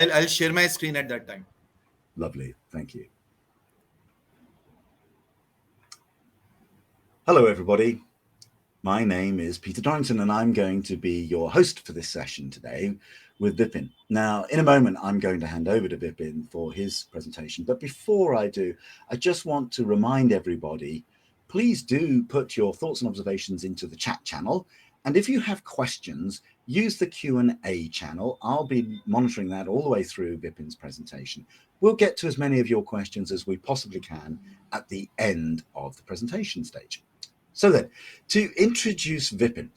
I'll share my screen at that time. Lovely. Thank you. Hello, everybody. My name is Peter Dorrington, and I'm going to be your host for this session today with Vipin. Now, in a moment, I'm going to hand over to Vipin for his presentation. But before I do, I just want to remind everybody, please do put your thoughts and observations into the chat channel. And if you have questions, use the Q&A channel. I'll be monitoring that all the way through Vipin's presentation. We'll get to as many of your questions as we possibly can at the end of the presentation stage. So then, to introduce Vipin,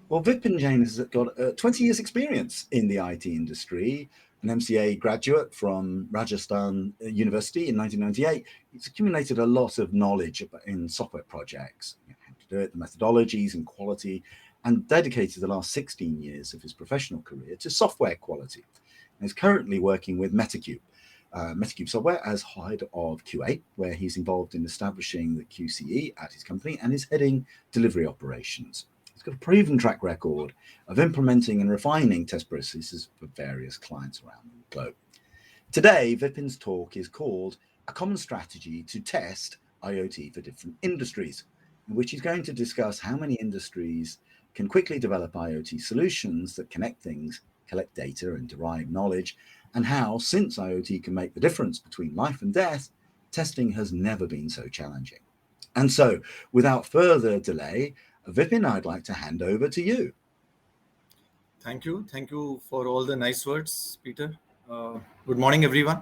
well, Vipin Jain has got 20 years experience in the IT industry, an MCA graduate from Rajasthan University in 1998. He's accumulated a lot of knowledge in software projects, how to do it, the methodologies and quality, and dedicated the last 16 years of his professional career to software quality. And is currently working with Metacube Software as head of QA, where he's involved in establishing the QCE at his company and is heading delivery operations. He's got a proven track record of implementing and refining test processes for various clients around the globe. Today, Vipin's talk is called A Common Strategy to Test IoT for Different Industries, in which he's going to discuss how many industries can quickly develop IoT solutions that connect things, collect data and derive knowledge, and how, since IoT can make the difference between life and death, testing has never been so challenging. And so, without further delay, Vipin, I'd like to hand over to you. Thank you. Thank you for all the nice words, Peter. Good morning, everyone.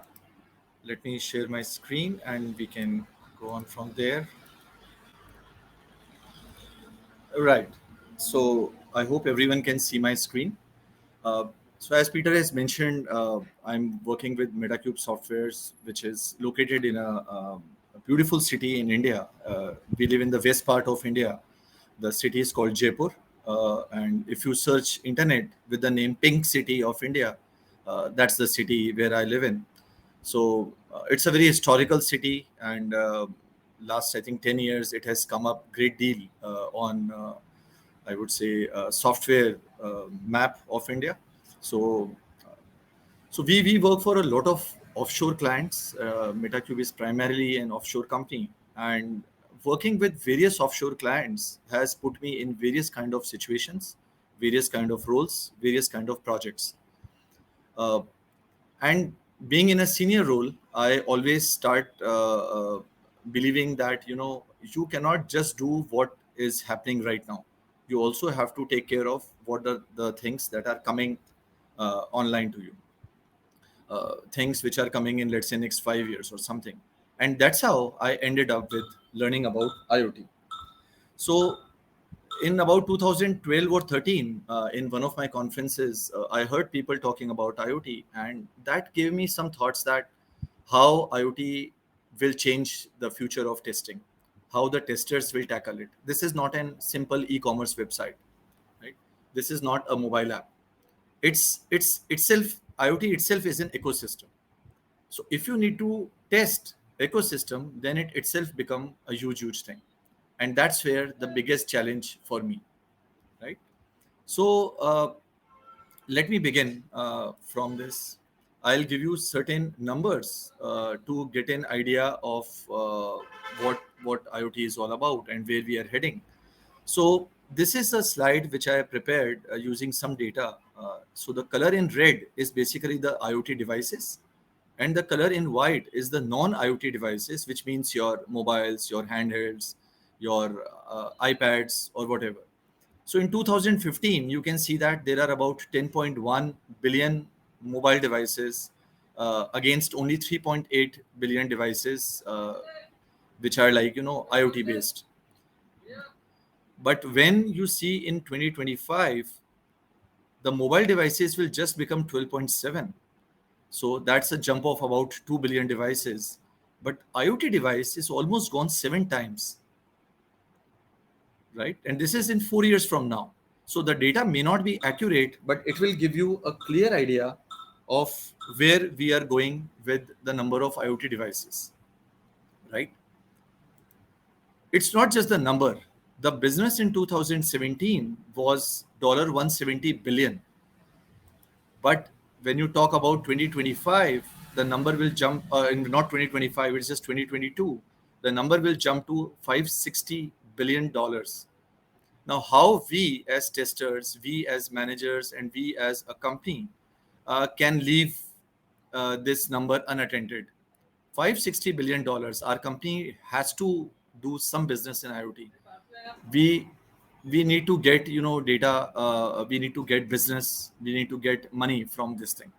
Let me share my screen and we can go on from there. Right. So I hope everyone can see my screen. So as Peter has mentioned, I'm working with Metacube Softwares, which is located in a beautiful city in India. We live in the west part of India. The city is called Jaipur. And if you search internet with the name Pink City of India, that's the city where I live in. So it's a very historical city. And last, I think, 10 years, it has come up great deal on, I would say, software map of India. So we work for a lot of offshore clients. Metacube is primarily an offshore company, and working with various offshore clients has put me in various kind of situations, various kind of roles, various kind of projects. And being in a senior role, I always start believing that, you cannot just do what is happening right now. You also have to take care of what are the things that are coming online to you, things which are coming in, let's say, next 5 years or something. And that's how I ended up with learning about IoT. So in about 2012 or 13, in one of my conferences, I heard people talking about IoT, and that gave me some thoughts that how IoT will change the future of testing, how the testers will tackle it. This is not a simple e-commerce website, right? This is not a mobile app. It's itself, IoT itself is an ecosystem. So if you need to test ecosystem, then it itself become a huge thing. And that's where the biggest challenge for me, right? So let me begin from this. I'll give you certain numbers to get an idea of what IoT is all about and where we are heading. So this is a slide which I prepared using some data. So the color in red is basically the IoT devices, and the color in white is the non-IoT devices, which means your mobiles, your handhelds, your iPads or whatever. So in 2015, you can see that there are about 10.1 billion mobile devices against only 3.8 billion devices, which are like, IoT based. But when you see in 2025, the mobile devices will just become 12.7. So that's a jump of about 2 billion devices. But IoT device is almost gone 7 times, right? And this is in 4 years from now. So the data may not be accurate, but it will give you a clear idea of where we are going with the number of IoT devices, right? It's not just the number. The business in 2017 was $170 billion. But when you talk about 2025, the number will jump, not 2025, it's just 2022. The number will jump to $560 billion. Now, how we as testers, we as managers, and we as a company can leave this number unattended? $560 billion. Our company has to do some business in IoT. We we need to get data. We need to get business. We need to get money from this thing.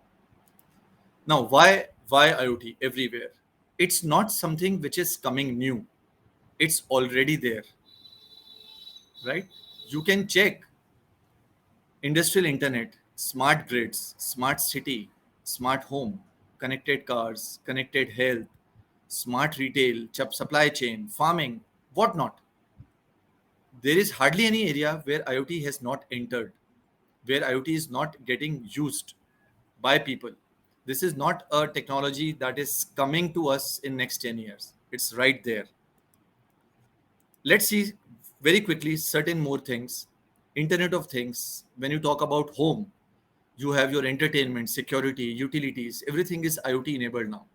Now, why IoT everywhere? It's not something which is coming new. It's already there, right? You can check industrial internet, smart grids, smart city, smart home, connected cars, connected health, smart retail, supply chain, farming, whatnot. There is hardly any area where IoT has not entered, where IoT is not getting used by people. This is not a technology that is coming to us in next 10 years. It's right there. Let's see very quickly certain more things. Internet of Things, when you talk about home, you have your entertainment, security, utilities, everything is IoT enabled now.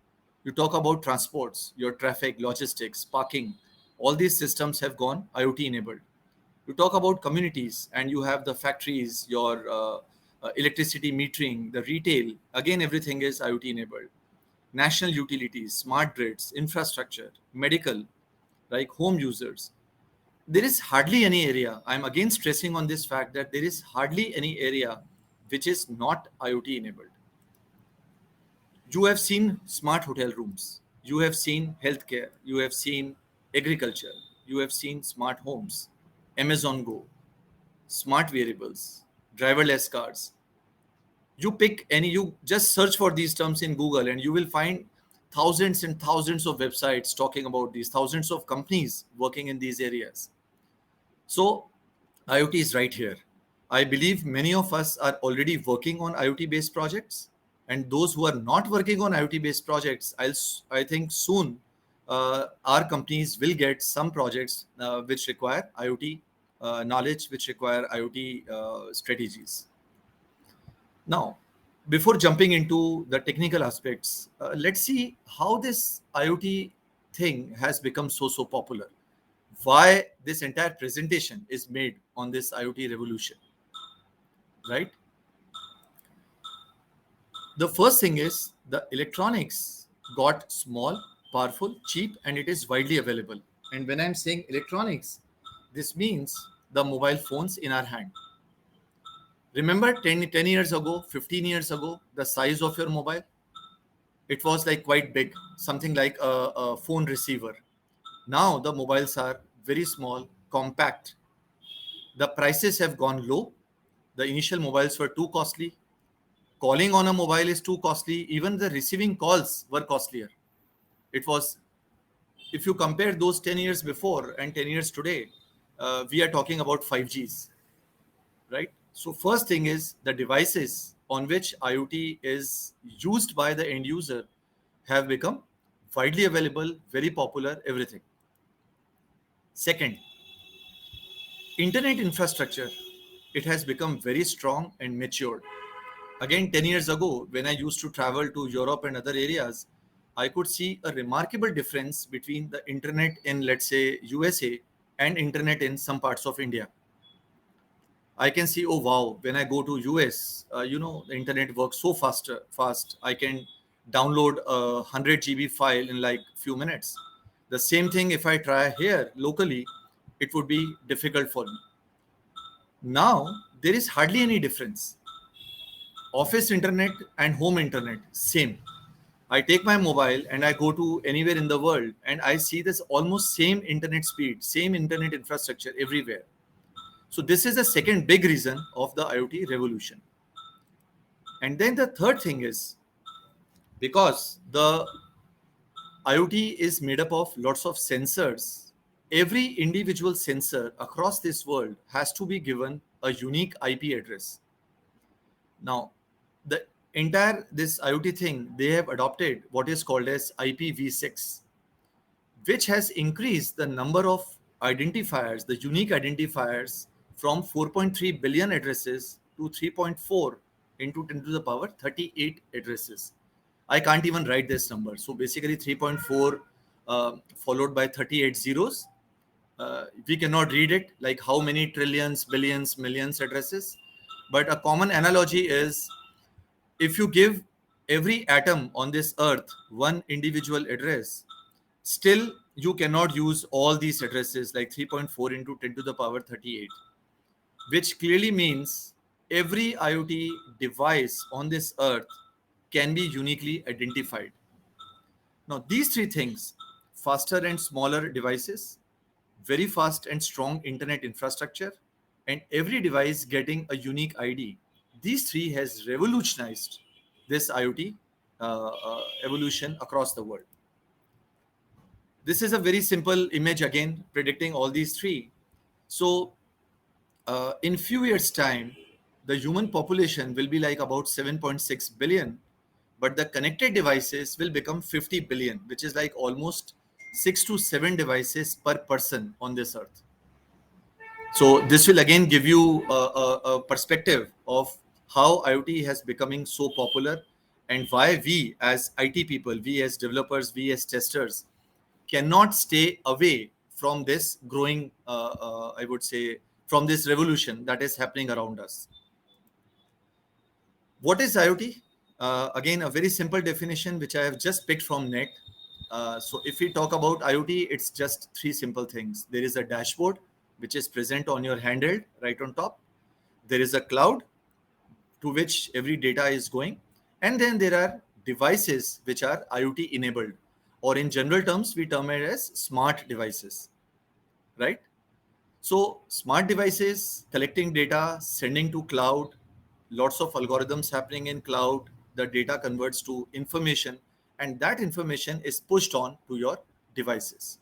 You talk about transports, your traffic, logistics, parking, all these systems have gone IoT enabled. You talk about communities, and you have the factories, your electricity metering, the retail, again, everything is IoT enabled. National utilities, smart grids, infrastructure, medical, like home users. There is hardly any area, I'm again stressing on this fact that there is hardly any area which is not IoT enabled. You have seen smart hotel rooms, you have seen healthcare, you have seen agriculture, you have seen smart homes, Amazon Go, smart wearables, driverless cars. You pick any, you just search for these terms in Google, and you will find thousands and thousands of websites talking about these, thousands of companies working in these areas. So IoT is right here. I believe many of us are already working on IoT based projects, and those who are not working on IoT based projects, I think soon our companies will get some projects which require IoT knowledge, which require IoT strategies. Now, before jumping into the technical aspects, let's see how this IoT thing has become so popular. Why this entire presentation is made on this IoT revolution, right? The first thing is the electronics got small, powerful, cheap, and it is widely available. And when I'm saying electronics, this means the mobile phones in our hand. Remember 10 years ago, 15 years ago, the size of your mobile? It was like quite big, something like a phone receiver. Now the mobiles are very small, compact. The prices have gone low. The initial mobiles were too costly. Calling on a mobile is too costly. Even the receiving calls were costlier. It was, if you compare those 10 years before and 10 years today, we are talking about 5Gs, right? So first thing is the devices on which IoT is used by the end user have become widely available, very popular, everything. Second, internet infrastructure, it has become very strong and matured. Again, 10 years ago, when I used to travel to Europe and other areas, I could see a remarkable difference between the internet in, let's say, USA and internet in some parts of India. I can see, oh wow, when I go to US, the internet works so fast. I can download a 100 GB file in like few minutes. The same thing if I try here locally, it would be difficult for me. Now there is hardly any difference. Office internet and home internet, same. I take my mobile and I go to anywhere in the world and I see this almost same internet speed, same internet infrastructure everywhere. So this is the second big reason of the IoT revolution. And then the third thing is, because the IoT is made up of lots of sensors, every individual sensor across this world has to be given a unique IP address. Now, the entire this IoT thing, they have adopted what is called as IPv6, which has increased the number of identifiers, the unique identifiers, from 4.3 billion addresses to 3.4 into 10 to the power 38 addresses. I can't even write this number. So basically 3.4 followed by 38 zeros. We cannot read it like how many trillions, billions, millions addresses. But a common analogy is, if you give every atom on this earth one individual address, still you cannot use all these addresses like 3.4 into 10 to the power 38, which clearly means every IoT device on this earth can be uniquely identified. Now, these three things, faster and smaller devices, very fast and strong internet infrastructure, and every device getting a unique ID, these three has revolutionized this IoT evolution across the world. This is a very simple image again, predicting all these three. So, in few years' time, the human population will be like about 7.6 billion, but the connected devices will become 50 billion, which is like almost 6 to 7 devices per person on this earth. So this will again give you a perspective of how IoT has becoming so popular, and why we as IT people, we as developers, we as testers cannot stay away from this growing, I would say, from this revolution that is happening around us. What is IoT? Again, a very simple definition which I have just picked from net. So if we talk about IoT, it's just three simple things. There is a dashboard which is present on your handheld right on top. There is a cloud to which every data is going. And then there are devices which are IoT enabled, or in general terms, we term it as smart devices, right? So smart devices collecting data, sending to cloud, lots of algorithms happening in cloud, the data converts to information, and that information is pushed on to your devices.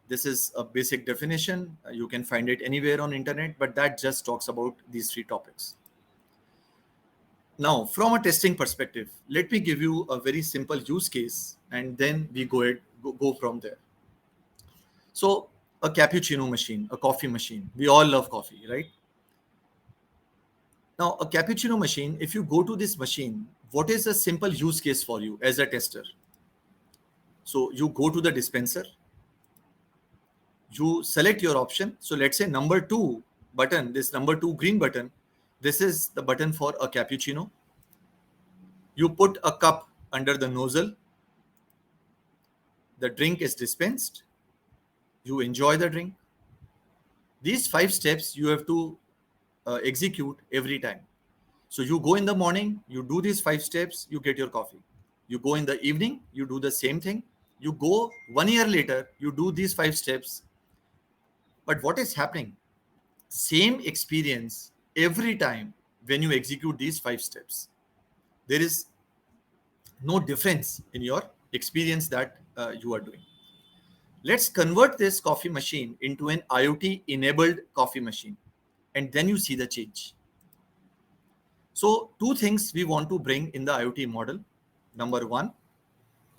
This is a basic definition. You can find it anywhere on internet, but that just talks about these three topics. Now, from a testing perspective, let me give you a very simple use case, and then we go from there. So, a cappuccino machine, a coffee machine. We all love coffee, right? Now, a cappuccino machine, if you go to this machine, what is a simple use case for you as a tester? So, you go to the dispenser, you select your option. So, let's say number 2 button, this number 2 green button, this is the button for a cappuccino. You put a cup under the nozzle, the drink is dispensed, you enjoy the drink. These 5 steps you have to execute every time. So you go in the morning, you do these 5 steps, you get your coffee. You go in the evening, you do the same thing. You go 1 year later, you do these 5 steps. But what is happening? Same experience every time when you execute these 5 steps. There is no difference in your experience that you are doing. Let's convert this coffee machine into an IoT enabled coffee machine, and then you see the change. So 2 things we want to bring in the IoT model. Number 1,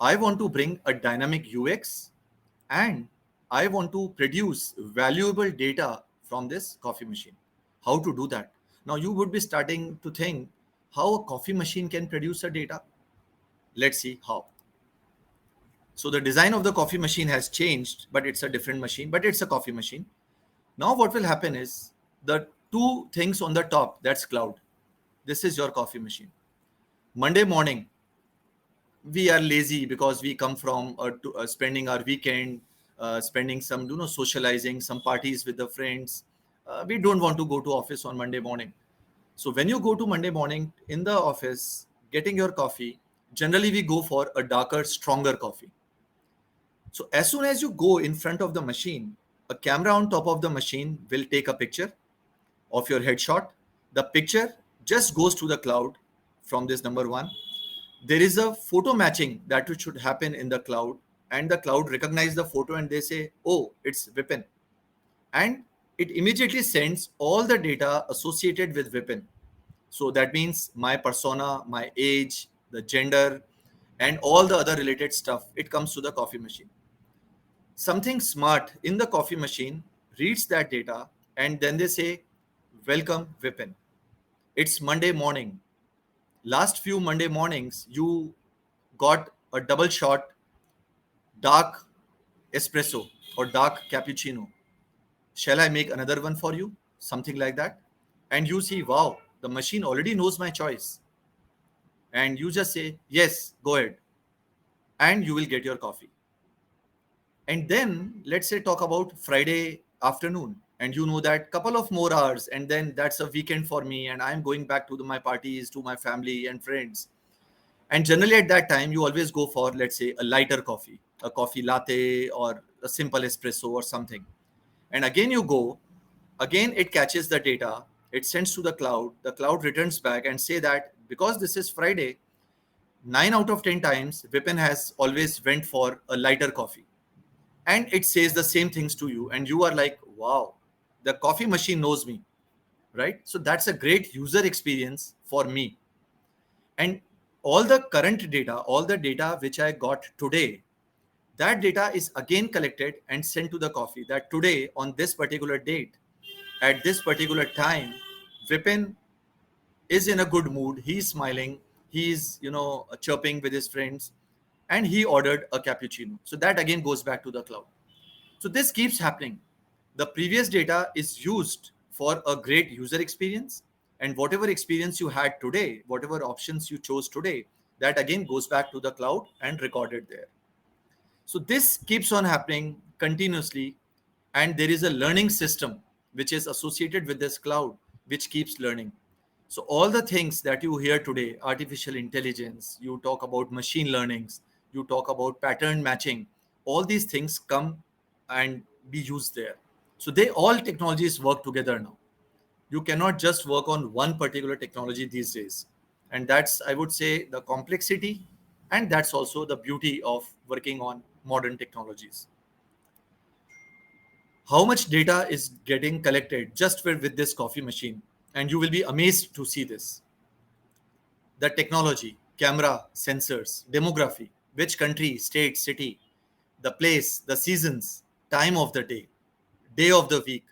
I want to bring a dynamic UX, and I want to produce valuable data from this coffee machine. How to do that? Now you would be starting to think how a coffee machine can produce a data. Let's see how. So the design of the coffee machine has changed, but it's a different machine, but it's a coffee machine. Now what will happen is the 2 things on the top, that's cloud. This is your coffee machine. Monday morning, we are lazy because we come from spending our weekend, spending some, socializing, some parties with the friends. We don't want to go to office on Monday morning. So when you go to Monday morning in the office, getting your coffee, generally we go for a darker, stronger coffee. So as soon as you go in front of the machine, a camera on top of the machine will take a picture of your headshot. The picture just goes to the cloud from this number 1. There is a photo matching that should happen in the cloud, and the cloud recognize the photo and they say, oh, it's Vipin. And it immediately sends all the data associated with Vipin. So that means my persona, my age, the gender, and all the other related stuff. It comes to the coffee machine. Something smart in the coffee machine reads that data, and then they say, welcome Vipin. It's Monday morning. Last few Monday mornings, you got a double shot dark espresso or dark cappuccino. Shall I make another one for you? Something like that. And you see, wow, the machine already knows my choice. And you just say, yes, go ahead. And you will get your coffee. And then let's say talk about Friday afternoon. And you know that couple of more hours, and then that's a weekend for me, and I'm going back to my parties, to my family and friends. And generally at that time, you always go for, let's say, a lighter coffee, a coffee latte or a simple espresso or something. And again, you go, again, it catches the data, it sends to the cloud returns back and say that because this is Friday, 9 out of 10 times, Vipin has always went for a lighter coffee. And it says the same things to you. And you are like, wow, the coffee machine knows me, right? So that's a great user experience for me. And all the current data, all the data which I got today, that data is again collected and sent to the coffee that today on this particular date at this particular time, Vipin is in a good mood, he's smiling, he's chirping with his friends, and he ordered a cappuccino. So that again goes back to the cloud. So this keeps happening. The previous data is used for a great user experience, and whatever experience you had today, whatever options you chose today, that again goes back to the cloud and recorded there. So this keeps on happening continuously, and there is a learning system which is associated with this cloud, which keeps learning. So all the things that you hear today, artificial intelligence, you talk about machine learnings, you talk about pattern matching, all these things come and be used there. So they all technologies work together now. You cannot just work on one particular technology these days. And that's, I would say, the complexity, and that's also the beauty of working on modern technologies. How much data is getting collected just with this coffee machine? And you will be amazed to see this. The technology, camera, sensors, demography, which country, state, city, the place, the seasons, time of the day of the week,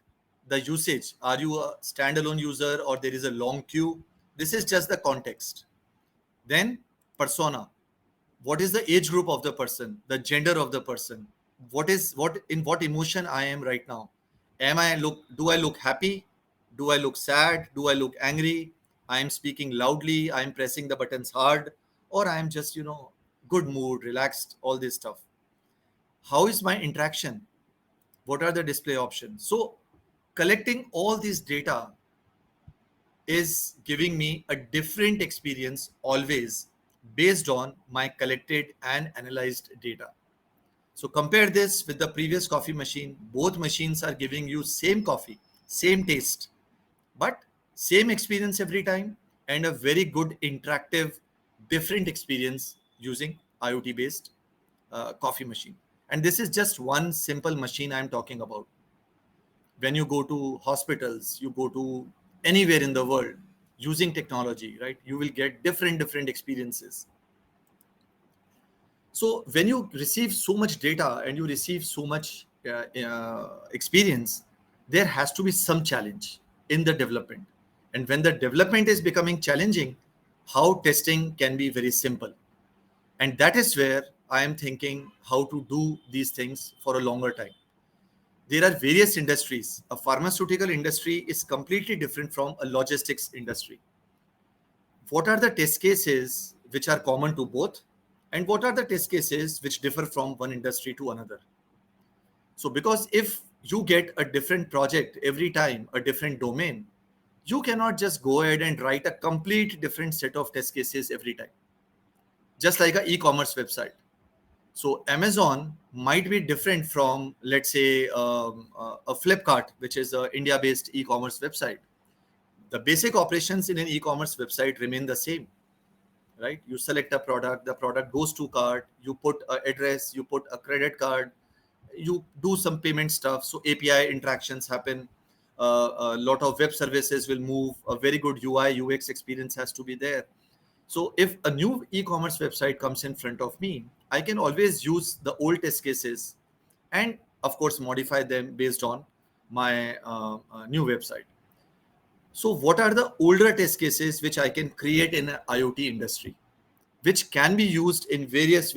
the usage. Are you a standalone user or there is a long queue? This is just the context. Then persona. What is the age group of the person, the gender of the person? What emotion I am right now? Do I look happy? Do I look sad? Do I look angry? I am speaking loudly, I am pressing the buttons hard, or I am just, good mood, relaxed, all this stuff. How is my interaction? What are the display options? So collecting all this data is giving me a different experience always based on my collected and analyzed data. So compare this with the previous coffee machine. Both machines are giving you same coffee, same taste, but same experience every time, and a very good interactive, different experience using IoT based coffee machine. And this is just one simple machine I'm talking about. When you go to hospitals, you go to anywhere in the world using technology, right? You will get different experiences. So when you receive so much data and you receive so much experience, there has to be some challenge in the development. And when the development is becoming challenging, how testing can be very simple. And that is where I am thinking how to do these things for a longer time. There are various industries. A pharmaceutical industry is completely different from a logistics industry. What are the test cases which are common to both? And what are the test cases which differ from one industry to another? So, because if you get a different project every time, a different domain, you cannot just go ahead and write a complete different set of test cases every time. Just like an e-commerce website. So Amazon might be different from, let's say, a Flipkart, which is an India-based e-commerce website. The basic operations in an e-commerce website remain the same, right? You select a product, the product goes to cart, you put an address, you put a credit card, you do some payment stuff. So API interactions happen. A lot of web services will move. A very good UI UX experience has to be there. So if a new e-commerce website comes in front of me, I can always use the old test cases and of course modify them based on my new website. So what are the older test cases which I can create in an IoT industry, which can be used in various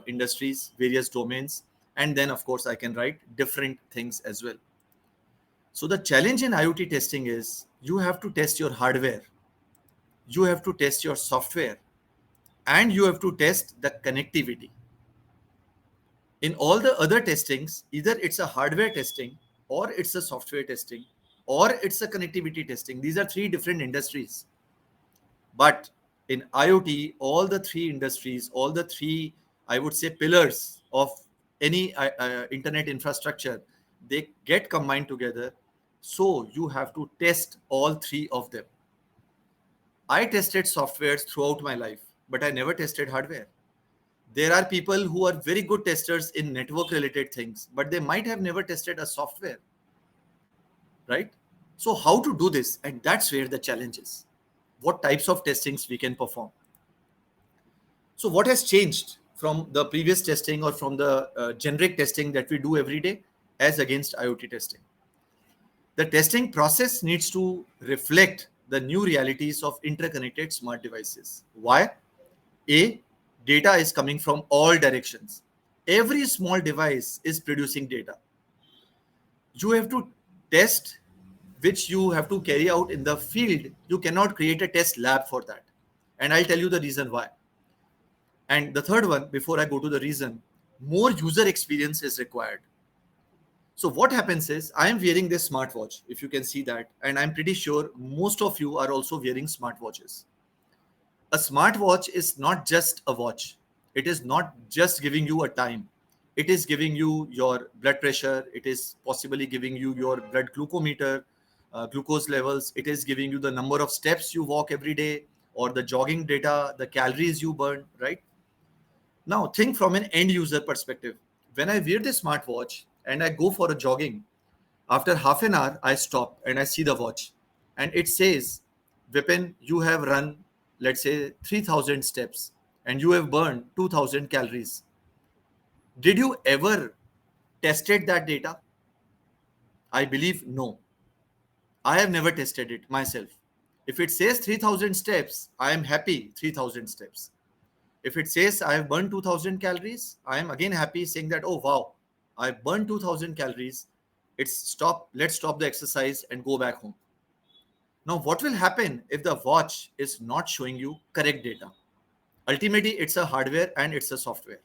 industries, various domains, and then of course I can write different things as well. So the challenge in IoT testing is you have to test your hardware, you have to test your software, and you have to test the connectivity. In all the other testings, either it's a hardware testing, or it's a software testing, or it's a connectivity testing. These are three different industries. But in IoT, all the three industries, all the three, I would say, pillars of any internet infrastructure, they get combined together. So you have to test all three of them. I tested softwares throughout my life, but I never tested hardware. There are people who are very good testers in network related things, but they might have never tested a software, right? So how to do this? And that's where the challenge is. What types of testings we can perform? So what has changed from the previous testing or from the generic testing that we do every day as against IoT testing? The testing process needs to reflect the new realities of interconnected smart devices. Why? A, data is coming from all directions. Every small device is producing data. You have to test, which you have to carry out in the field. You cannot create a test lab for that. And I'll tell you the reason why. And the third one, before I go to the reason, more user experience is required. So what happens is I am wearing this smartwatch, if you can see that, and I'm pretty sure most of you are also wearing smartwatches. A smartwatch is not just a watch. It is not just giving you a time. It is giving you your blood pressure. It is possibly giving you your blood glucometer, glucose levels. It is giving you the number of steps you walk every day, or the jogging data, the calories you burn, right? Now, think from an end user perspective. When I wear this smartwatch and I go for a jogging, after half an hour, I stop and I see the watch and it says, Vipin, you have run, let's say, 3,000 steps and you have burned 2,000 calories. Did you ever tested that data? I believe no. I have never tested it myself. If it says 3,000 steps, I am happy 3,000 steps. If it says I have burned 2,000 calories, I am again happy saying that, oh wow, I burned 2,000 calories. It's stop. Let's stop the exercise and go back home. Now, what will happen if the watch is not showing you correct data? Ultimately, it's a hardware and it's a software.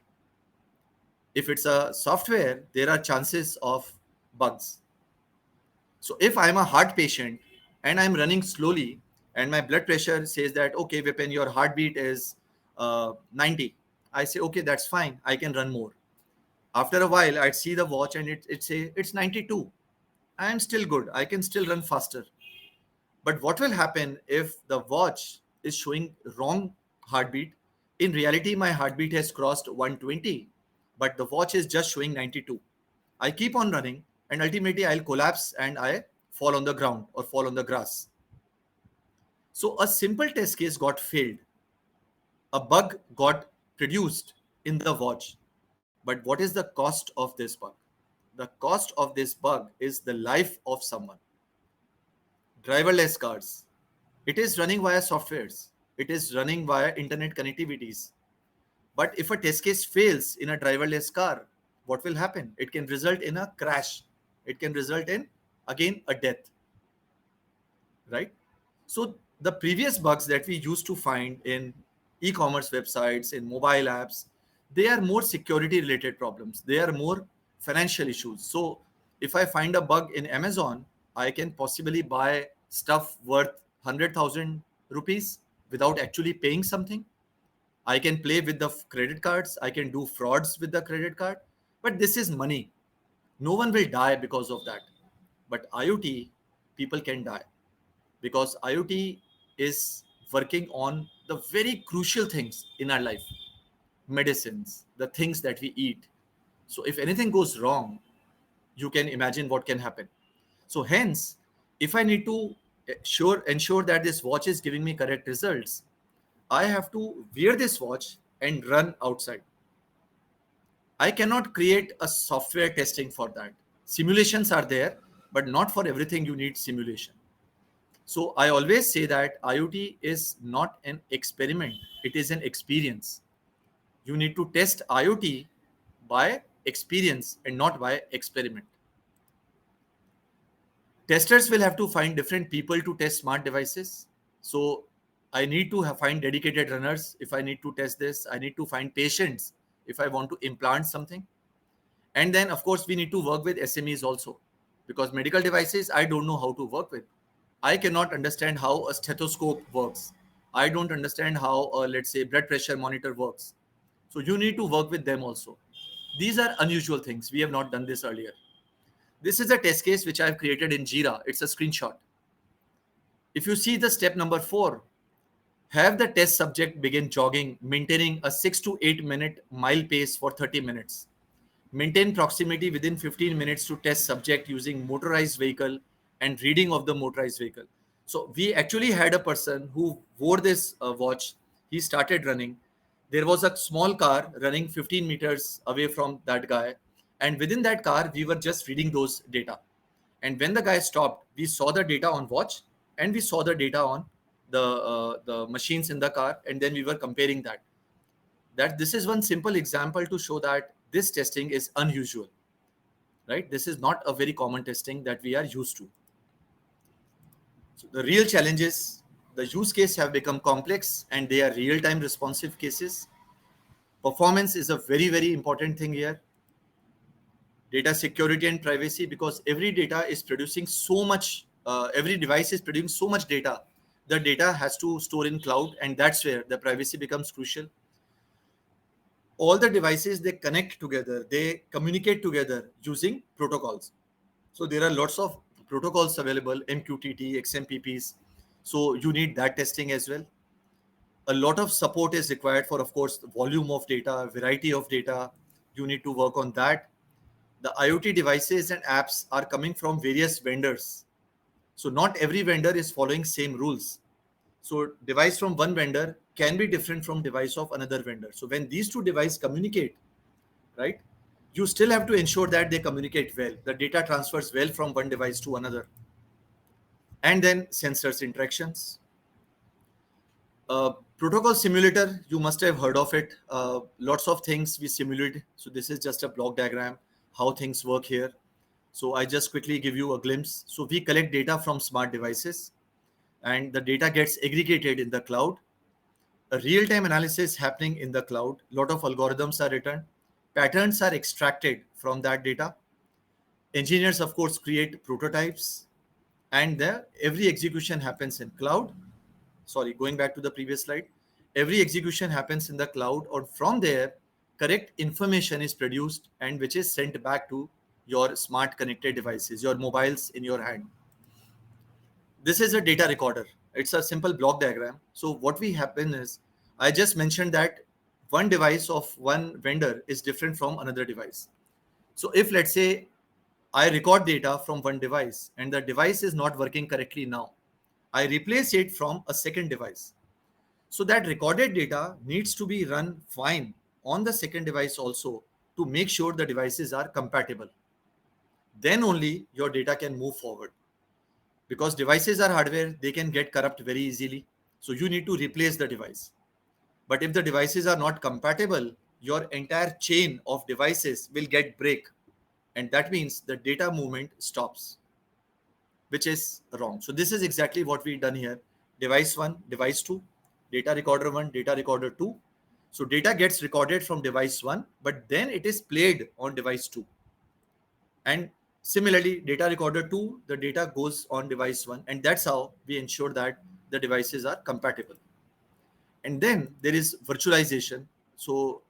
If it's a software, there are chances of bugs. So if I'm a heart patient and I'm running slowly and my blood pressure says that, okay, Vipin, your heartbeat is 90. I say, okay, that's fine. I can run more. After a while, I'd see the watch and it say it's 92. I am still good. I can still run faster. But what will happen if the watch is showing wrong heartbeat? In reality, my heartbeat has crossed 120, but the watch is just showing 92. I keep on running and ultimately I'll collapse and I fall on the ground or fall on the grass. So a simple test case got failed. A bug got produced in the watch. But what is the cost of this bug? The cost of this bug is the life of someone. Driverless cars. It is running via softwares. It is running via internet connectivities. But if a test case fails in a driverless car, what will happen? It can result in a crash. It can result in, again, a death, right? So the previous bugs that we used to find in e-commerce websites, in mobile apps, they are more security related problems. They are more financial issues. So if I find a bug in Amazon, I can possibly buy stuff worth 100,000 rupees without actually paying something. I can play with the credit cards. I can do frauds with the credit card. But this is money. No one will die because of that. But IoT, people can die because IoT is working on the very crucial things in our life, medicines, the things that we eat. So if anything goes wrong, you can imagine what can happen. So hence, if I need to ensure that this watch is giving me correct results, I have to wear this watch and run outside. I cannot create a software testing for that. Simulations are there, but not for everything you need simulation. So I always say that IoT is not an experiment, it is an experience. You need to test IoT by experience and not by experiment. Testers will have to find different people to test smart devices. So I need to find dedicated runners if I need to test this. I need to find patients if I want to implant something. And then, of course, we need to work with SMEs also, because medical devices I don't know how to work with. I cannot understand how a stethoscope works. I don't understand how, let's say, blood pressure monitor works. So you need to work with them also. These are unusual things. We have not done this earlier. This is a test case which I've created in Jira. It's a screenshot. If you see the step number 4, have the test subject begin jogging, maintaining a 6 to 8 minute mile pace for 30 minutes. Maintain proximity within 15 minutes to test subject using motorized vehicle and reading of the motorized vehicle. So we actually had a person who wore this watch. He started running. There was a small car running 15 meters away from that guy. And within that car, we were just reading those data. And when the guy stopped, we saw the data on watch and we saw the data on the machines in the car. And then we were comparing that. That this is one simple example to show that this testing is unusual, right? This is not a very common testing that we are used to. So the real challenges, the use case have become complex and they are real-time responsive cases. Performance is a very, very important thing here. Data security and privacy, because every data is producing so much, every device is producing so much data. The data has to store in cloud, and that's where the privacy becomes crucial. All the devices, they connect together, they communicate together using protocols. So there are lots of protocols available, MQTT, XMPPs. So you need that testing as well. A lot of support is required for, of course, the volume of data, variety of data. You need to work on that. The IoT devices and apps are coming from various vendors. So not every vendor is following same rules. So device from one vendor can be different from device of another vendor. So when these two devices communicate, right, you still have to ensure that they communicate well. The data transfers well from one device to another. And then sensors interactions. Protocol simulator, you must have heard of it. Lots of things we simulate. So this is just a block diagram, how things work here. So I just quickly give you a glimpse. So we collect data from smart devices and the data gets aggregated in the cloud. A real-time analysis happening in the cloud. Lot of algorithms are written. Patterns are extracted from that data. Engineers, of course, create prototypes, and every execution happens in cloud. Sorry, going back to the previous slide. Every execution happens in the cloud, or from there, correct information is produced and which is sent back to your smart connected devices, your mobiles in your hand. This is a data recorder. It's a simple block diagram. So what we happen is, I just mentioned that one device of one vendor is different from another device. So if, let's say, I record data from one device and the device is not working correctly now, I replace it from a second device. So that recorded data needs to be run fine on the second device also to make sure the devices are compatible. Then only your data can move forward. Because devices are hardware, they can get corrupt very easily. So you need to replace the device. But if the devices are not compatible, your entire chain of devices will get break. And that means the data movement stops, which is wrong. So this is exactly what we've done here. Device 1, device 2, data recorder 1, data recorder 2. So data gets recorded from device 1, but then it is played on device 2. And similarly, data recorder 2, the data goes on device 1. And that's how we ensure that the devices are compatible. And then there is virtualization. So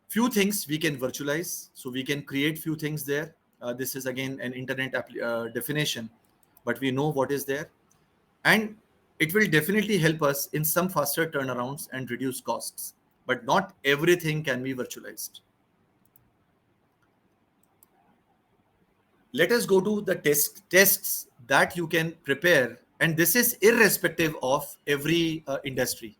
few things we can virtualize. So we can create few things there. This is again an internet definition, but we know what is there. And it will definitely help us in some faster turnarounds and reduce costs. But not everything can be virtualized. Let us go to the tests that you can prepare. And this is irrespective of every industry.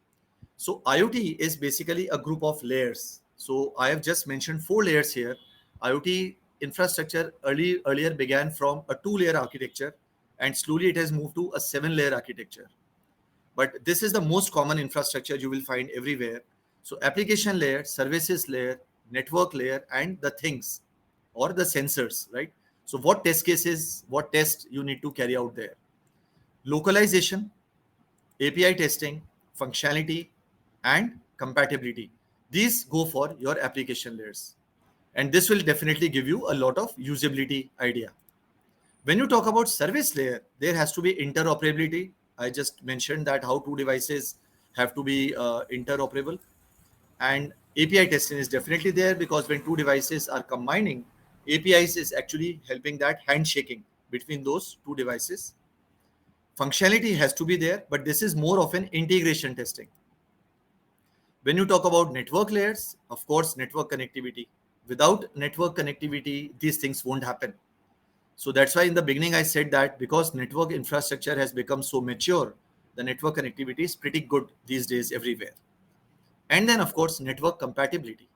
So IoT is basically a group of layers. So I have just mentioned 4 layers here. IoT infrastructure earlier began from a 2-layer architecture. and slowly it has moved to a 7-layer architecture. But this is the most common infrastructure you will find everywhere. So application layer, services layer, network layer, and the things or the sensors, right? So what test cases, what test you need to carry out there? Localization, API testing, functionality, and compatibility. These go for your application layers. And this will definitely give you a lot of usability idea. When you talk about service layer, there has to be interoperability. I just mentioned that how two devices have to be interoperable. And API testing is definitely there because when two devices are combining, APIs is actually helping that handshaking between those two devices. Functionality has to be there, but this is more of an integration testing. When you talk about network layers, of course, network connectivity. Without network connectivity, these things won't happen. So that's why in the beginning I said that because network infrastructure has become so mature, the network connectivity is pretty good these days everywhere. And then, of course, network compatibility.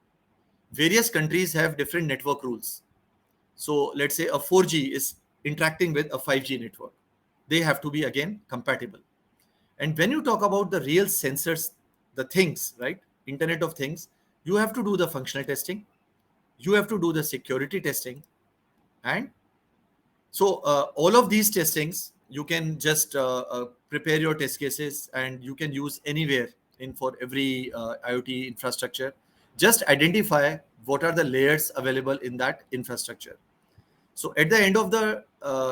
Various countries have different network rules. So let's say a 4G is interacting with a 5G network. They have to be again compatible. And when you talk about the real sensors, the things, right? Internet of Things, you have to do the functional testing, you have to do the security testing, and so all of these testings, you can just prepare your test cases and you can use anywhere in for every IoT infrastructure. Just identify what are the layers available in that infrastructure. So at the end of the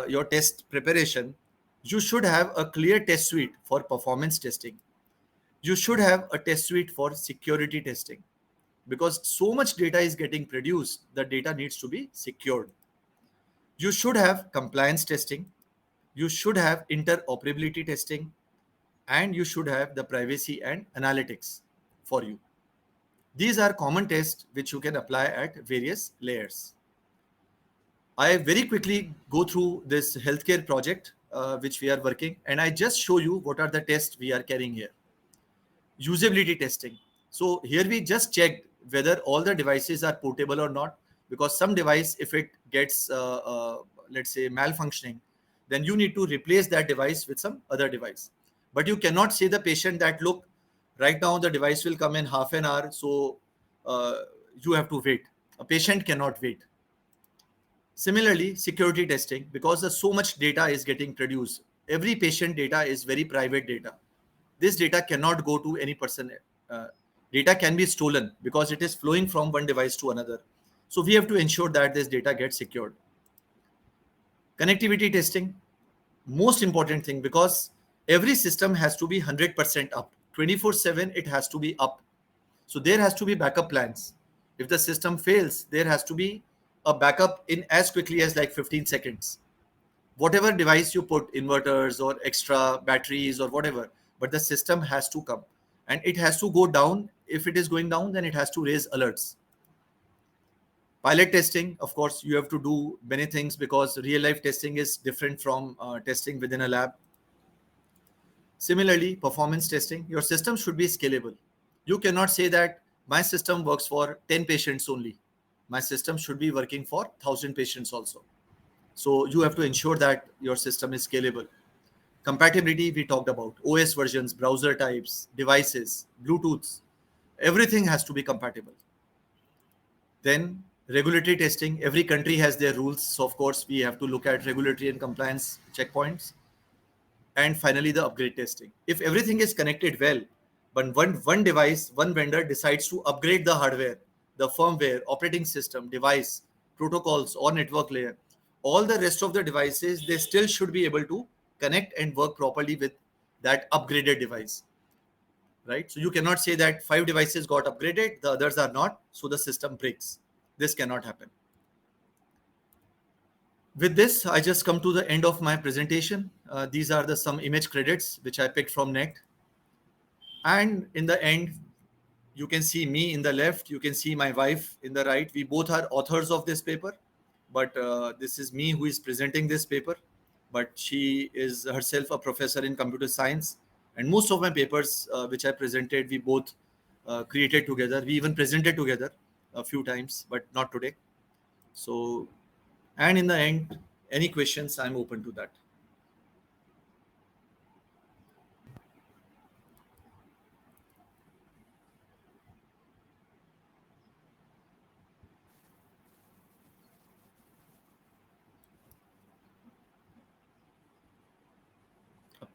your test preparation, you should have a clear test suite for performance testing. You should have a test suite for security testing because so much data is getting produced, the data needs to be secured. You should have compliance testing, you should have interoperability testing, and you should have the privacy and analytics for you. These are common tests which you can apply at various layers. I very quickly go through this healthcare project which we are working, and I just show you what are the tests we are carrying here. Usability testing. So here we just checked whether all the devices are portable or not, because some device, if it gets, let's say, malfunctioning, then you need to replace that device with some other device. But you cannot say the patient that, look, right now the device will come in half an hour, so uh, you have to wait. A patient cannot wait. Similarly, security testing, because there's so much data is getting produced. Every patient data is very private data. This data cannot go to any person. Uh, Data can be stolen because it is flowing from one device to another. So we have to ensure that this data gets secured. Connectivity testing, most important thing, because every system has to be 100% up. 24/7, it has to be up. So there has to be backup plans. If the system fails, there has to be a backup in as quickly as like 15 seconds. Whatever device you put, inverters or extra batteries or whatever, but the system has to come and it has to go down. If it is going down, then it has to raise alerts. Pilot testing, of course, you have to do many things because real life testing is different from testing within a lab. Similarly, performance testing, your system should be scalable. You cannot say that my system works for 10 patients only. My system should be working for 1,000 patients also. So you have to ensure that your system is scalable. Compatibility, we talked about OS versions, browser types, devices, Bluetooths, everything has to be compatible. Then regulatory testing, every country has their rules. So of course, we have to look at regulatory and compliance checkpoints. And finally, the upgrade testing. If everything is connected well, but one device, one vendor decides to upgrade the hardware, the firmware, operating system, device, protocols, or network layer, all the rest of the devices, they still should be able to connect and work properly with that upgraded device, right? So you cannot say that 5 devices got upgraded, the others are not, so the system breaks. This cannot happen. With this, I just come to the end of my presentation. These are the some image credits which I picked from net. And in the end, you can see me in the left, you can see my wife in the right. We both are authors of this paper, but this is me who is presenting this paper. But she is herself a professor in computer science. And most of my papers which I presented, we both created together. We even presented together a few times, but not today. So, and in the end, any questions, I'm open to that.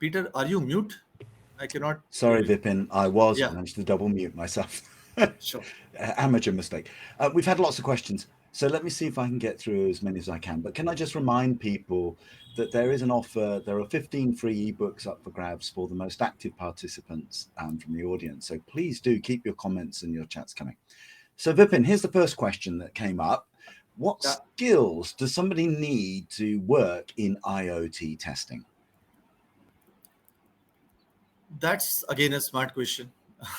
Peter, are you mute? I cannot hear Sorry, you. Vipin, I was. I Yeah, managed to double mute myself. sure. Amateur mistake. We've had lots of questions, so let me see if I can get through as many as I can. But can I just remind people that there is an offer? There are 15 free ebooks up for grabs for the most active participants from the audience. So please do keep your comments and your chats coming. So Vipin, here's the first question that came up. What Yeah, skills does somebody need to work in IoT testing? that's again a smart question.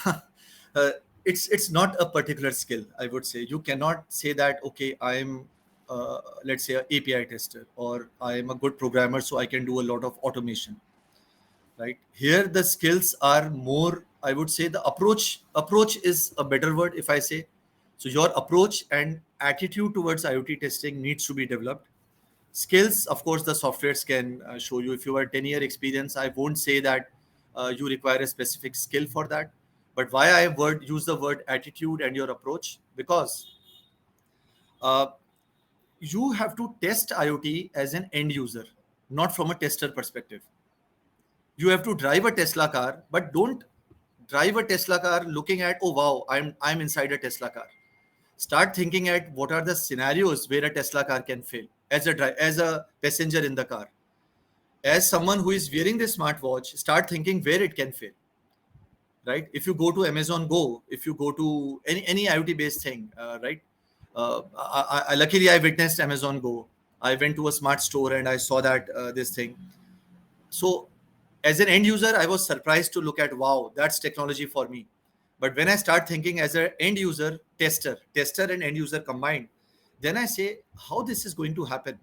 uh, it's not a particular skill. I would say you cannot say that okay, I'm let's say a API tester or I am a good programmer, so I can do a lot of automation. Right here, the skills are more. I would say the approach is a better word if I say. So your approach and attitude towards IoT testing needs to be developed. Skills, of course, the softwares can show you. If you are 10-year experience, I won't say that you require a specific skill for that. But why I use the word attitude and your approach, because uh, you have to test IoT as an end user, not from a tester perspective. You have to drive a Tesla car, but don't drive a Tesla car looking at, oh wow, I'm inside a Tesla car. Start thinking at what are the scenarios where a Tesla car can fail as a passenger in the car. As someone who is wearing this smartwatch, start thinking where it can fail. Right? If you go to Amazon Go, if you go to any IoT based thing, right? Luckily I witnessed Amazon Go. I went to a smart store and I saw that this thing. So as an end user, I was surprised to look at, wow, that's technology for me. But when I start thinking as an end user, tester and end user combined, then I say how this is going to happen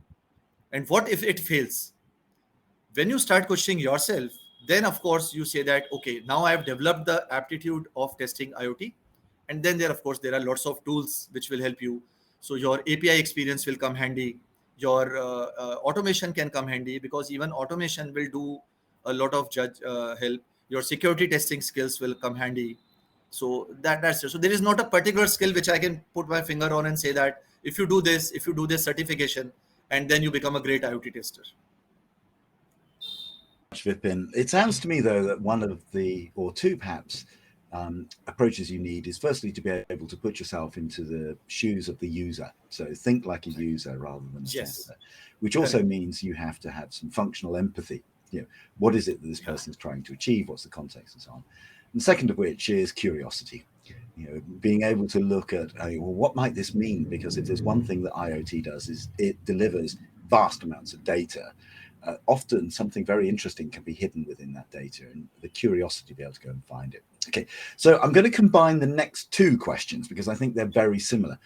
and what if it fails. When you start questioning yourself, then of course you say that okay, now I have developed the aptitude of testing IoT. And then there, of course, there are lots of tools which will help you. So your API experience will come handy. Your automation can come handy, because even automation will do a lot of judge help. Your security testing skills will come handy. So that's it. So there is not a particular skill which I can put my finger on and say that if you do this certification, and then you become a great IoT tester. Vipin. It sounds to me, though, that one of the, or two perhaps, approaches you need is firstly to be able to put yourself into the shoes of the user. So think like a user rather than a Yes, tester, which also correct. means you have to have some functional empathy. What is it that this Yeah. person is trying to achieve? What's the context and so on? And second of which is curiosity. Being able to look at, well, what might this mean? Because if there's one thing that IoT does is it delivers vast amounts of data. Often something very interesting can be hidden within that data, and the curiosity to be able to go and find it. Okay, so I'm going to combine the next two questions because I think they're very similar.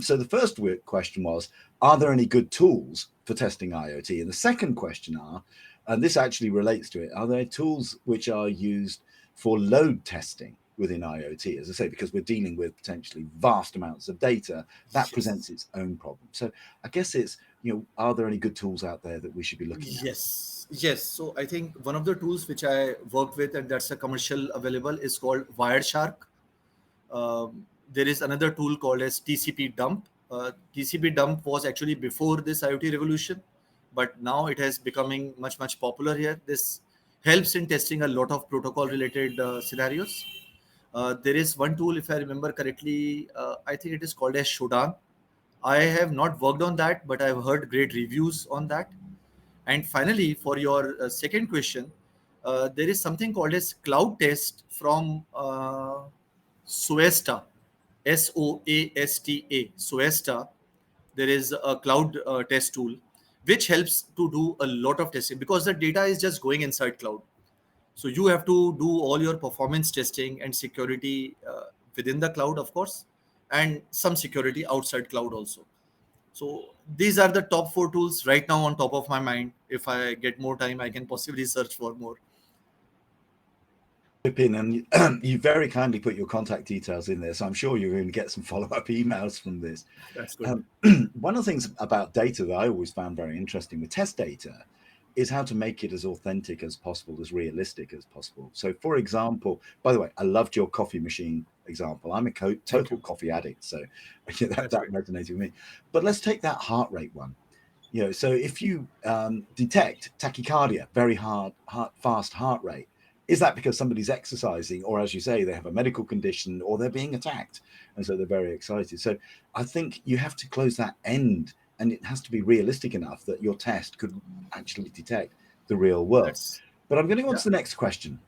So the first question was, are there any good tools for testing IoT? And the second question and this actually relates to it, are there tools which are used for load testing within IoT? As I say, because we're dealing with potentially vast amounts of data, that Yes. presents its own problem. So I guess it's, are there any good tools out there that we should be looking at? Yes. So I think one of the tools which I work with, and that's a commercial available, is called Wireshark. There is another tool called as TCP dump. TCP dump was actually before this IoT revolution, but now it has becoming much popular here. This helps in testing a lot of protocol related scenarios. There is one tool, if I remember correctly, I think it is called as Shodan. I have not worked on that, but I've heard great reviews on that. And finally, for your second question, there is something called as cloud test from Soesta, Soasta, Soesta. There is a cloud test tool which helps to do a lot of testing, because the data is just going inside cloud. So you have to do all your performance testing and security within the cloud, of course, and some security outside cloud also. So these are the top four tools right now on top of my mind. If I get more time, I can possibly search for more. Pin, and you very kindly put your contact details in there, so I'm sure you're going to get some follow-up emails from this. That's good. One of the things about data that I always found very interesting with test data is how to make it as authentic as possible, as realistic as possible. So, for example, by the way, I loved your coffee machine example. I'm a Thank total you. coffee addict, so That's that great. resonated with me. But let's take that heart rate one. So if you detect tachycardia, very fast heart rate, is that because somebody's exercising, or as you say, they have a medical condition, or they're being attacked, and so they're very excited? So I think you have to close that end, and it has to be realistic enough that your test could actually detect the real world. That's But I'm going to go on yeah. to the next question,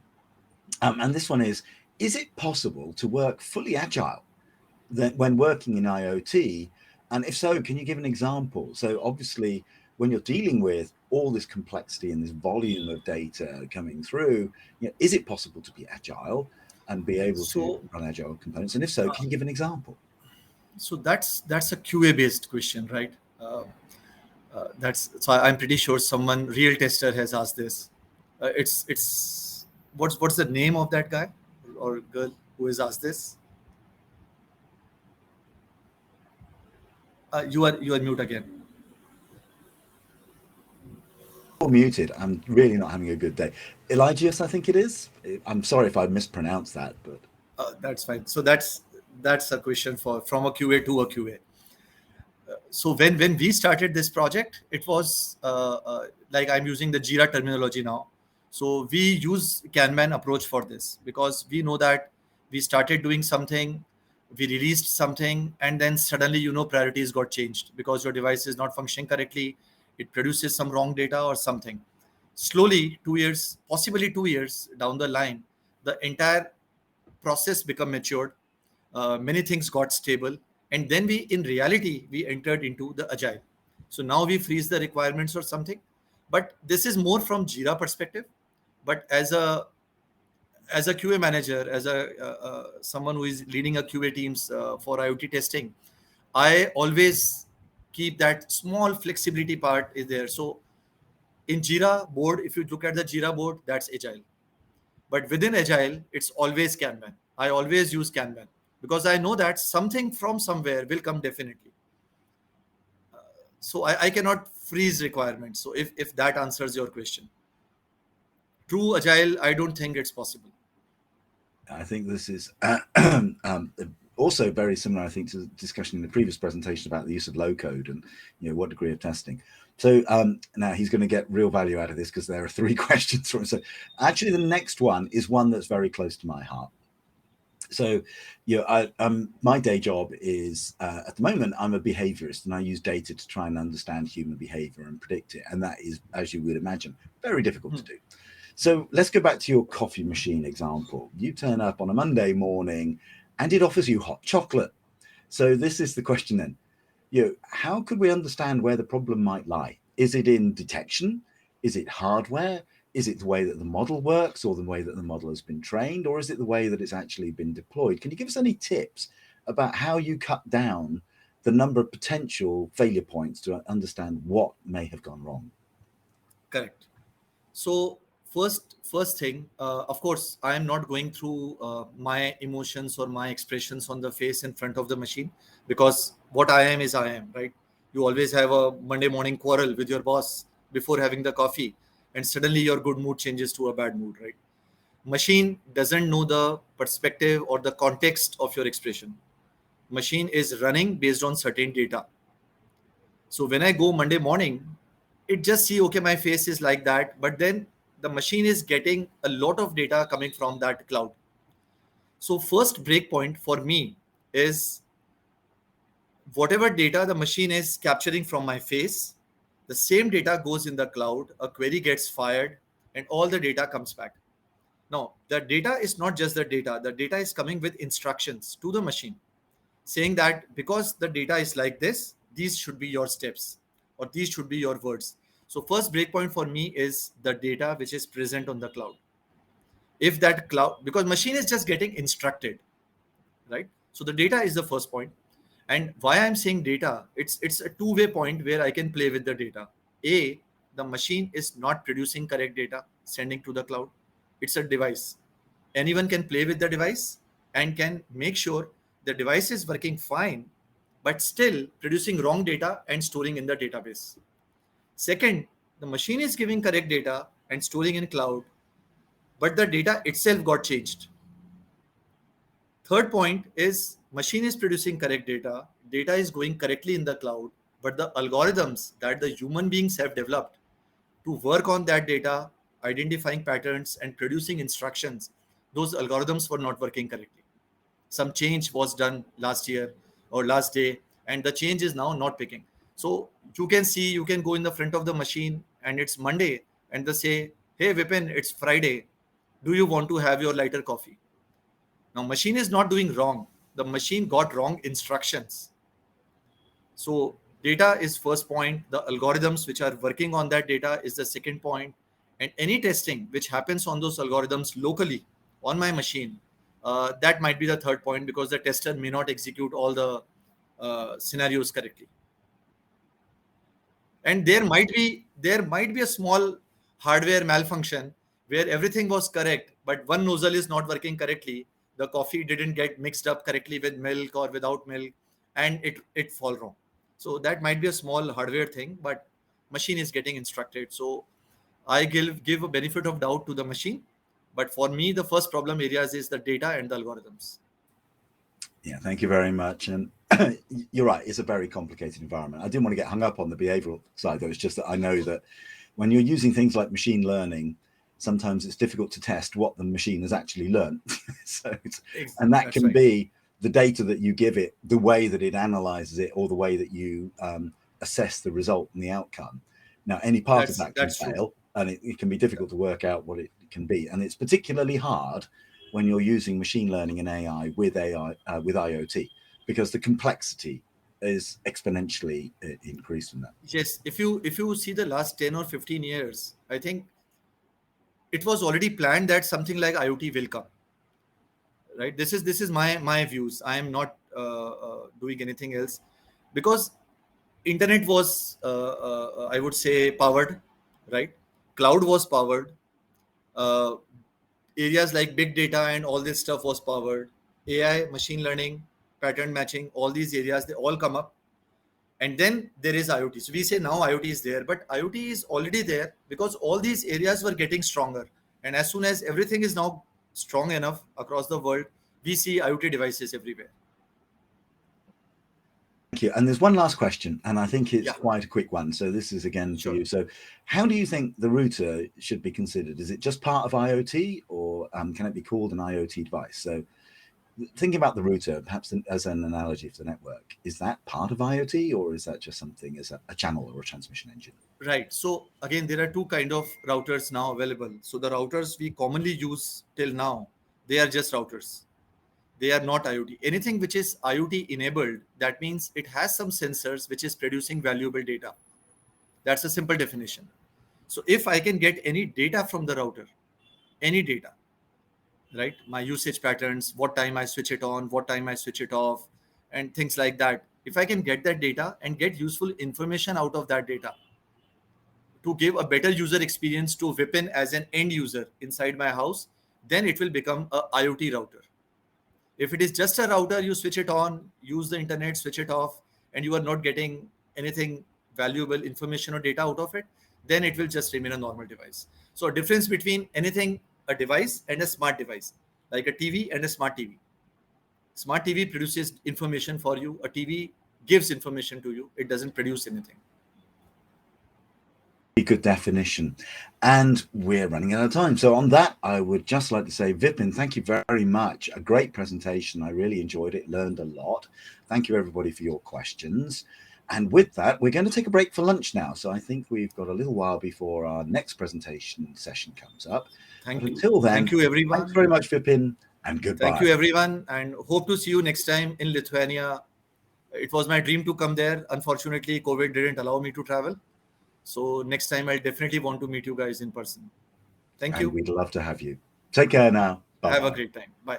and this one is it possible to work fully agile when working in IoT? And if so, can you give an example? So obviously, when you're dealing with all this complexity and this volume of data coming through, is it possible to be agile and be able to So run agile components? And if so, can you give an example? so that's a QA based question, right? That's so I'm pretty sure someone real tester has asked this. It's what's the name of that guy or girl who has asked this? You are mute again. You're muted. I'm really not having a good day. Eligius, I think it is. I'm sorry if I mispronounced that, but That's fine. So that's a question for from a QA to a QA. So when we started this project, it was like I'm using the Jira terminology now. So we use Kanban approach for this because we know that we started doing something, we released something, and then suddenly priorities got changed because your device is not functioning correctly, it produces some wrong data or something. Slowly, 2 years, possibly 2 years down the line, the entire process become matured, many things got stable, and then we in reality we entered into the agile. So now we freeze the requirements or something, but this is more from Jira perspective. But as a QA manager, as a someone who is leading a QA teams for IoT testing, I always keep that small flexibility part is there. So in Jira board, if you look at the Jira board, that's agile. But within Agile, it's always Kanban. I always use Kanban because I know that something from somewhere will come definitely. So I cannot freeze requirements. So if that answers your question, true Agile, I don't think it's possible. I think this is also very similar, I think, to the discussion in the previous presentation about the use of low code and what degree of testing. So now he's going to get real value out of this because there are 3 questions for him. So actually, the next one is one that's very close to my heart. So, my day job is at the moment I'm a behaviorist, and I use data to try and understand human behavior and predict it. And that is, as you would imagine, very difficult to do. So let's go back to your coffee machine example. You turn up on a Monday morning and it offers you hot chocolate. So this is the question then. How could we understand where the problem might lie? Is it in detection? Is it hardware? Is it the way that the model works or the way that the model has been trained? Or is it the way that it's actually been deployed? Can you give us any tips about how you cut down the number of potential failure points to understand what may have gone wrong? Correct. So first thing, of course, I am not going through my emotions or my expressions on the face in front of the machine because what I am is I am, right? You always have a Monday morning quarrel with your boss before having the coffee, and suddenly your good mood changes to a bad mood, right? Machine doesn't know the perspective or the context of your expression. Machine is running based on certain data. So when I go Monday morning, it just see, okay, my face is like that, but then the machine is getting a lot of data coming from that cloud. So first breakpoint for me is whatever data the machine is capturing from my face, the same data goes in the cloud, a query gets fired, and all the data comes back. Now, the data is not just the data is coming with instructions to the machine saying that because the data is like this, these should be your steps or these should be your words. So first breakpoint for me is the data which is present on the cloud. If that cloud, because machine is just getting instructed, right? So the data is the first point. And why I'm saying data, it's a two-way point where I can play with the data. A, the machine is not producing correct data, sending to the cloud. It's a device. Anyone can play with the device and can make sure the device is working fine, but still producing wrong data and storing in the database. Second, the machine is giving correct data and storing in cloud, but the data itself got changed. Third point is machine is producing correct data, data is going correctly in the cloud, but the algorithms that the human beings have developed to work on that data, identifying patterns and producing instructions, those algorithms were not working correctly. Some change was done last year or last day, and the change is now not picking. So you can see, you can go in the front of the machine and it's Monday, and they say, hey Vipin, it's Friday, do you want to have your lighter coffee? Now machine is not doing wrong, the machine got wrong instructions. So data is first point, the algorithms which are working on that data is the second point, and any testing which happens on those algorithms locally on my machine, that might be the third point, because the tester may not execute all the scenarios correctly. And there might be a small hardware malfunction where everything was correct, but one nozzle is not working correctly, the coffee didn't get mixed up correctly with milk or without milk, and it fall wrong. So that might be a small hardware thing, but machine is getting instructed. So I give a benefit of doubt to the machine, but for me the first problem areas is the data and the algorithms. Yeah, thank you very much. And you're right, it's a very complicated environment. I didn't want to get hung up on the behavioral side, though. It's just that I know that when you're using things like machine learning, sometimes it's difficult to test what the machine has actually learned. And that That's can right. be the data that you give it, the way that it analyzes it, or the way that you assess the result and the outcome. Now, any part of that can That's true. fail, and it can be difficult to work out what it can be. And it's particularly hard when you're using machine learning and AI with IoT, because the complexity is exponentially increased from that. Yes, if you see the last 10 or 15 years, I think it was already planned that something like IoT will come, right? This is my views. I am not doing anything else, because internet was I would say powered, right? Cloud was powered. Uh, Areas like big data and all this stuff was powered. AI, machine learning, pattern matching, all these areas, they all come up. And then there is IoT. So we say now IoT is there, but IoT is already there because all these areas were getting stronger. And as soon as everything is now strong enough across the world, we see IoT devices everywhere. Thank you. And there's one last question, and I think it's Yeah, quite a quick one. So this is again for sure. you. So how do you think the router should be considered? Is it just part of IoT, or can it be called an IoT device? So thinking about the router, perhaps as an analogy for the network, is that part of IoT, or is that just something as a channel or a transmission engine? Right. So again, there are two kind of routers now available. So the routers we commonly use till now, they are just routers. They are not IoT. Anything which is IoT enabled, that means it has some sensors which is producing valuable data. That's a simple definition. So if I can get any data from the router, any data, right? My usage patterns, what time I switch it on, what time I switch it off, and things like that. If I can get that data and get useful information out of that data to give a better user experience to Vipin as an end user inside my house, then it will become a IoT router. If it is just a router, you switch it on, use the internet, switch it off, and you are not getting anything valuable information or data out of it, then it will just remain a normal device. So a difference between anything, a device and a smart device, like a TV and a smart TV. Smart TV produces information for you. A TV gives information to you. It doesn't produce anything. Good definition. And we're running out of time. So on that, I would just like to say, Vipin, thank you very much. A great presentation. I really enjoyed it, learned a lot. Thank you, everybody, for your questions. And with that, we're going to take a break for lunch now. So I think we've got a little while before our next presentation session comes up. But Thank you. until then, Thank you, thanks everyone. very much, Vipin, and Thank goodbye. you, everyone. And hope to see you next time in Lithuania. It was my dream to come there. Unfortunately, COVID didn't allow me to travel. So next time, I'll definitely want to meet you guys in person. Thank And you. we'd love to have you. Take care now. Have a Bye-bye. great time. Bye.